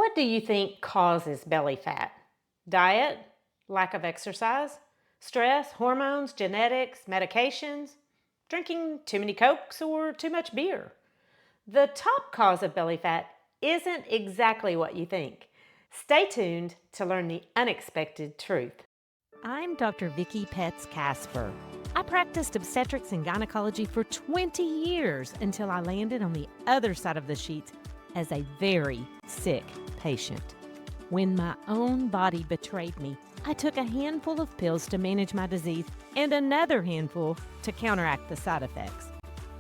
What do you think causes belly fat? Diet, lack of exercise, stress, hormones, genetics, medications, drinking too many Cokes, or too much beer? The top cause of belly fat isn't exactly what you think. Stay tuned to learn the unexpected truth. I'm Dr. Vicki Petz Casper. I practiced obstetrics and gynecology for 20 years until I landed on the other side of the sheets as a very sick patient. When my own body betrayed me, I took a handful of pills to manage my disease and another handful to counteract the side effects.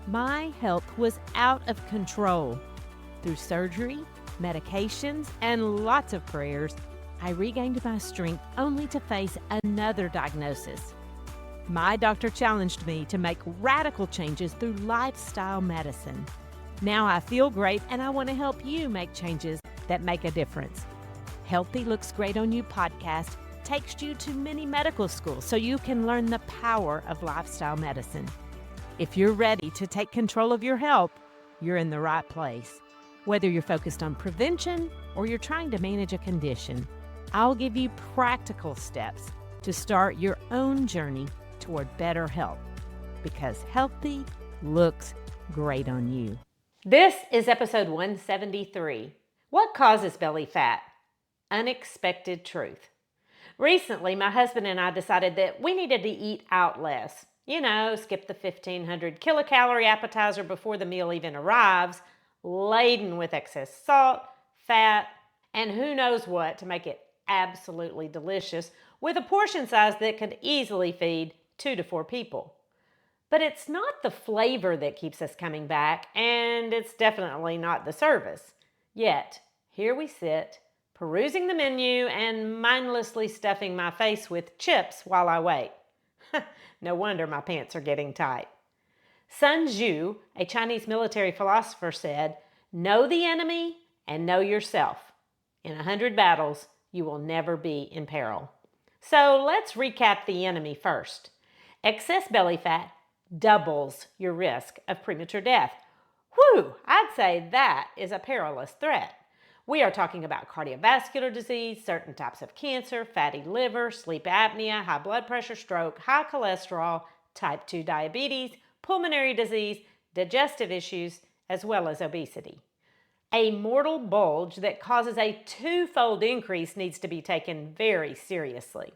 My health was out of control. Through surgery, medications, and lots of prayers, I regained my strength only to face another diagnosis. My doctor challenged me to make radical changes through lifestyle medicine. Now I feel great and I want to help you make changes that make a difference. Healthy Looks Great on You podcast takes you to many medical schools so you can learn the power of lifestyle medicine. If you're ready to take control of your health, you're in the right place. Whether you're focused on prevention or you're trying to manage a condition, I'll give you practical steps to start your own journey toward better health, because healthy looks great on you. This is episode 173. What causes belly fat? Unexpected truth. Recently, my husband and I decided that we needed to eat out less. Skip the 1,500 kilocalorie appetizer before the meal even arrives, laden with excess salt, fat, and who knows what to make it absolutely delicious with a portion size that could easily feed 2 to 4 people. But it's not the flavor that keeps us coming back, and it's definitely not the service. Yet, here we sit, perusing the menu and mindlessly stuffing my face with chips while I wait. No wonder my pants are getting tight. Sun Tzu, a Chinese military philosopher, said, "Know the enemy and know yourself. In 100 battles, you will never be in peril." So let's recap the enemy first. Excess belly fat doubles your risk of premature death. Whew, I'd say that is a perilous threat. We are talking about cardiovascular disease, certain types of cancer, fatty liver, sleep apnea, high blood pressure, stroke, high cholesterol, type 2 diabetes, pulmonary disease, digestive issues, as well as obesity. A mortal bulge that causes a 2-fold increase needs to be taken very seriously.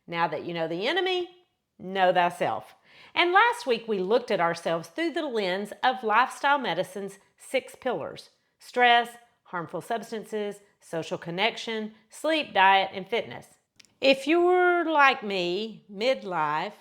Now that you know the enemy, know thyself. And last week we looked at ourselves through the lens of lifestyle medicine's 6 pillars: stress, harmful substances, social connection, sleep, diet, and fitness. If you're like me, midlife,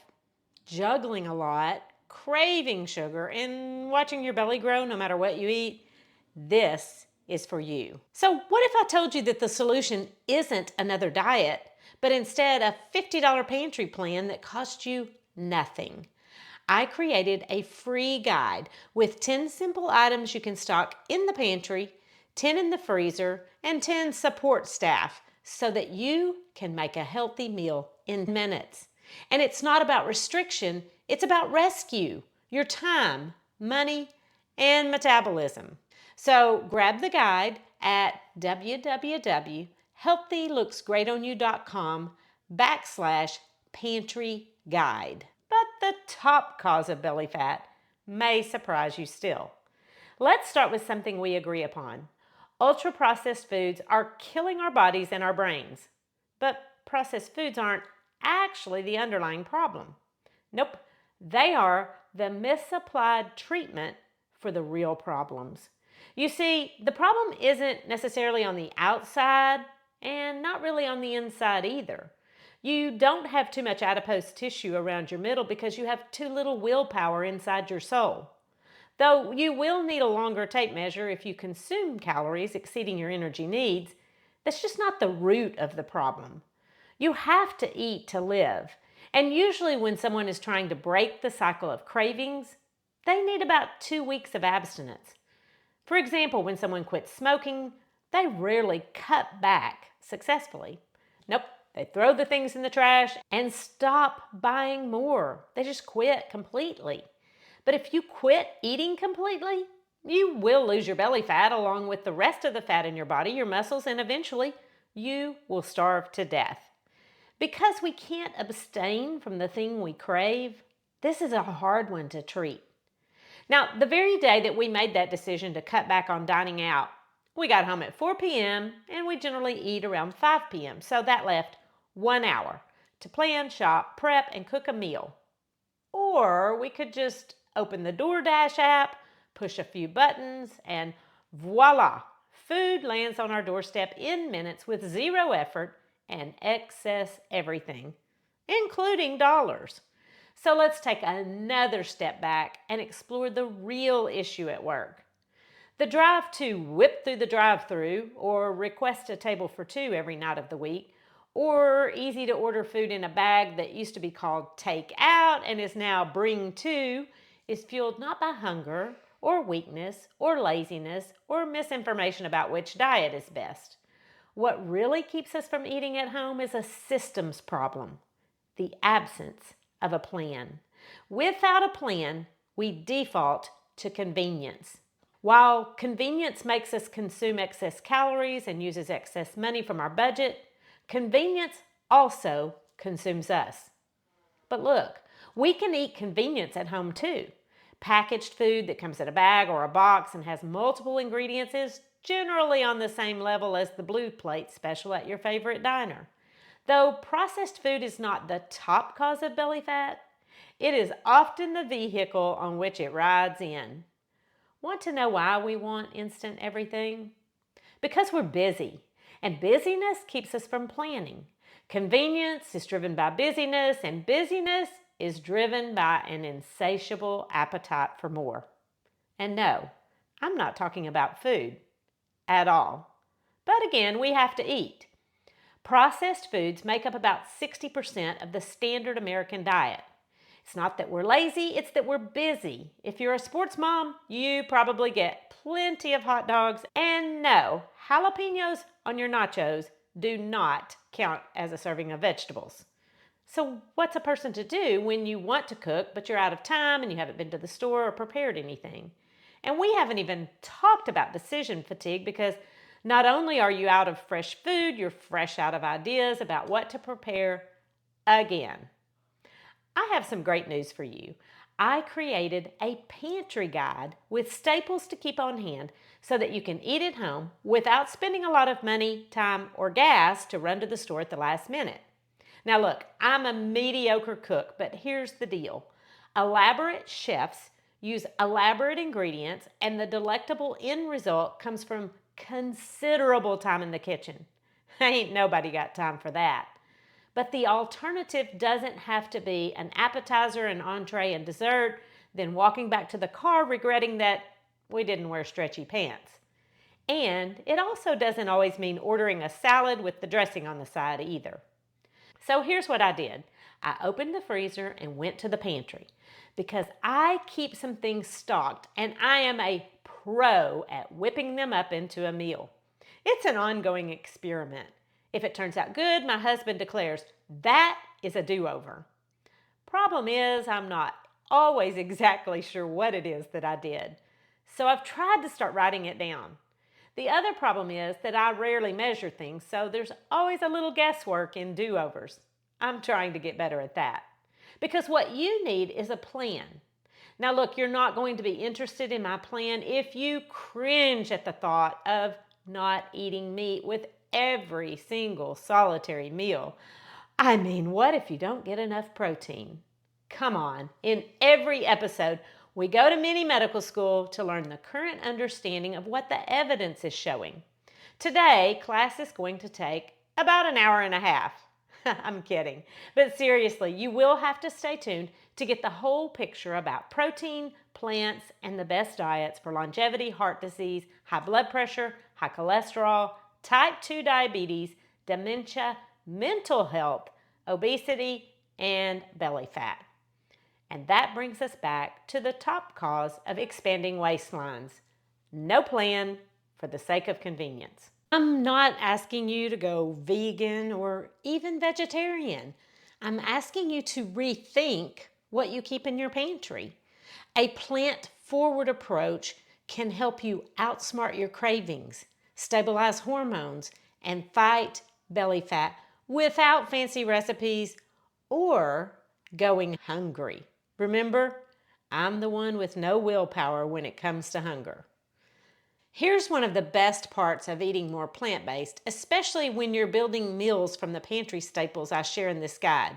juggling a lot, craving sugar, and watching your belly grow no matter what you eat, this is for you. So what if I told you that the solution isn't another diet, but instead a $50 pantry plan that costs you nothing? I created a free guide with 10 simple items you can stock in the pantry, 10 in the freezer, and 10 support staff so that you can make a healthy meal in minutes. And it's not about restriction, it's about rescue, your time, money, and metabolism. So grab the guide at www.healthylooksgreatonyou.com/pantry guide. But the top cause of belly fat may surprise you still. Let's start with something we agree upon. Ultra-processed foods are killing our bodies and our brains. But processed foods aren't actually the underlying problem. Nope, they are the misapplied treatment for the real problems. You see, the problem isn't necessarily on the outside and not really on the inside either. You don't have too much adipose tissue around your middle because you have too little willpower inside your soul. Though you will need a longer tape measure if you consume calories exceeding your energy needs, that's just not the root of the problem. You have to eat to live. And usually when someone is trying to break the cycle of cravings, they need about 2 weeks of abstinence. For example, when someone quits smoking, they rarely cut back successfully. Nope, they throw the things in the trash and stop buying more. They just quit completely. But if you quit eating completely, You will lose your belly fat along with the rest of the fat in your body, your muscles, and eventually you will starve to death. Because we can't abstain from the thing we crave, this is a hard one to treat. Now, the very day that we made that decision to cut back on dining out, we got home at 4 p.m. and we generally eat around 5 p.m. So that left 1 hour to plan, shop, prep, and cook a meal. Or we could just open the DoorDash app, push a few buttons, and voila, food lands on our doorstep in minutes with zero effort and excess everything, including dollars. So let's take another step back and explore the real issue at work. The drive to whip through the drive-thru or request a table for two every night of the week, or easy to order food in a bag that used to be called takeout and is now bring to, is fueled not by hunger or weakness or laziness or misinformation about which diet is best. What really keeps us from eating at home is a systems problem, the absence of a plan. Without a plan, we default to convenience. While convenience makes us consume excess calories and uses excess money from our budget, convenience also consumes us. But look, we can eat convenience at home too. Packaged food that comes in a bag or a box and has multiple ingredients is generally on the same level as the blue plate special at your favorite diner. Though processed food is not the top cause of belly fat, it is often the vehicle on which it rides in. Want to know why we want instant everything? Because we're busy, and busyness keeps us from planning. Convenience is driven by busyness, and busyness is driven by an insatiable appetite for more. And no, I'm not talking about food at all. But again, we have to eat. Processed foods make up about 60% of the standard American diet. It's not that we're lazy, it's that we're busy. If you're a sports mom, you probably get plenty of hot dogs. And no, jalapenos on your nachos do not count as a serving of vegetables. So what's a person to do when you want to cook, but you're out of time and you haven't been to the store or prepared anything? And we haven't even talked about decision fatigue, because not only are you out of fresh food, you're fresh out of ideas about what to prepare again. I have some great news for you. I created a pantry guide with staples to keep on hand so that you can eat at home without spending a lot of money, time, or gas to run to the store at the last minute. Now look, I'm a mediocre cook, but here's the deal. Elaborate chefs use elaborate ingredients, and the delectable end result comes from considerable time in the kitchen. Ain't nobody got time for that. But the alternative doesn't have to be an appetizer, an entree, and dessert, then walking back to the car regretting that we didn't wear stretchy pants. And it also doesn't always mean ordering a salad with the dressing on the side either. So here's what I did. I opened the freezer and went to the pantry because I keep some things stocked and I am a pro at whipping them up into a meal. It's an ongoing experiment. If it turns out good, my husband declares, that is a do-over. Problem is, I'm not always exactly sure what it is that I did. So I've tried to start writing it down. The other problem is that I rarely measure things, so there's always a little guesswork in do-overs. I'm trying to get better at that. Because what you need is a plan. Now look, you're not going to be interested in my plan if you cringe at the thought of not eating meat with every single solitary meal. I mean, what if you don't get enough protein? Come on, in every episode, we go to mini medical school to learn the current understanding of what the evidence is showing. Today, class is going to take about an hour and a half. I'm kidding. But seriously, you will have to stay tuned to get the whole picture about protein, plants, and the best diets for longevity, heart disease, high blood pressure, high cholesterol, type 2 diabetes, dementia, mental health, obesity, and belly fat. And that brings us back to the top cause of expanding waistlines. No plan for the sake of convenience. I'm not asking you to go vegan or even vegetarian. I'm asking you to rethink what you keep in your pantry. A plant-forward approach can help you outsmart your cravings, stabilize hormones, and fight belly fat without fancy recipes or going hungry. Remember, I'm the one with no willpower when it comes to hunger. Here's one of the best parts of eating more plant-based, especially when you're building meals from the pantry staples I share in this guide.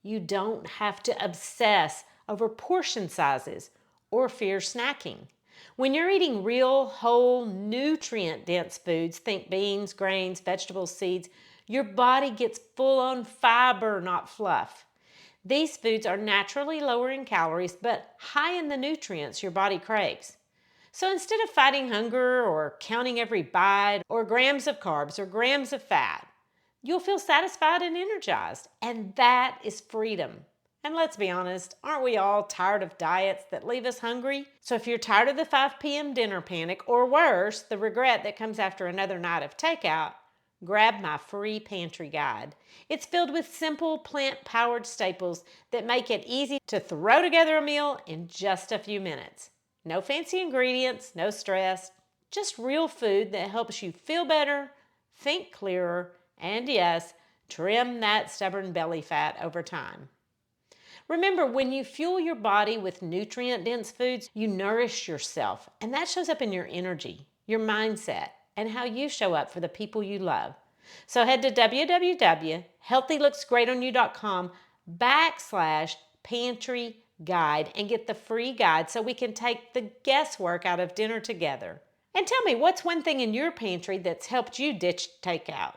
You don't have to obsess over portion sizes or fear snacking. When you're eating real, whole, nutrient-dense foods, think beans, grains, vegetables, seeds, your body gets full on fiber, not fluff. These foods are naturally lower in calories, but high in the nutrients your body craves. So instead of fighting hunger or counting every bite or grams of carbs or grams of fat, you'll feel satisfied and energized. And that is freedom. And let's be honest, aren't we all tired of diets that leave us hungry? So if you're tired of the 5 p.m. dinner panic, or worse, the regret that comes after another night of takeout, grab my free pantry guide. It's filled with simple plant-powered staples that make it easy to throw together a meal in just a few minutes. No fancy ingredients, no stress, just real food that helps you feel better, think clearer, and yes, trim that stubborn belly fat over time. Remember, when you fuel your body with nutrient-dense foods, you nourish yourself, and that shows up in your energy, your mindset, and how you show up for the people you love. So head to www.healthylooksgreatonyou.com/pantry guide and get the free guide so we can take the guesswork out of dinner together. And tell me, what's one thing in your pantry that's helped you ditch takeout?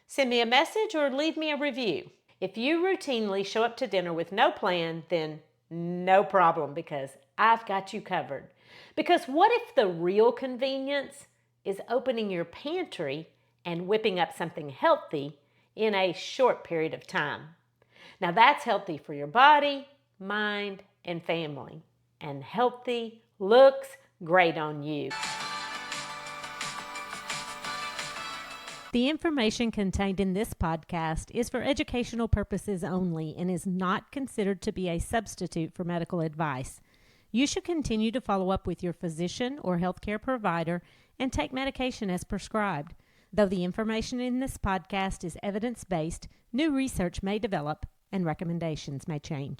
Send me a message or leave me a review. If you routinely show up to dinner with no plan, then no problem, because I've got you covered. Because what if the real convenience is opening your pantry and whipping up something healthy in a short period of time? Now that's healthy for your body, mind, and family. And healthy looks great on you. The information contained in this podcast is for educational purposes only and is not considered to be a substitute for medical advice. You should continue to follow up with your physician or healthcare provider and take medication as prescribed. Though the information in this podcast is evidence-based, new research may develop and recommendations may change.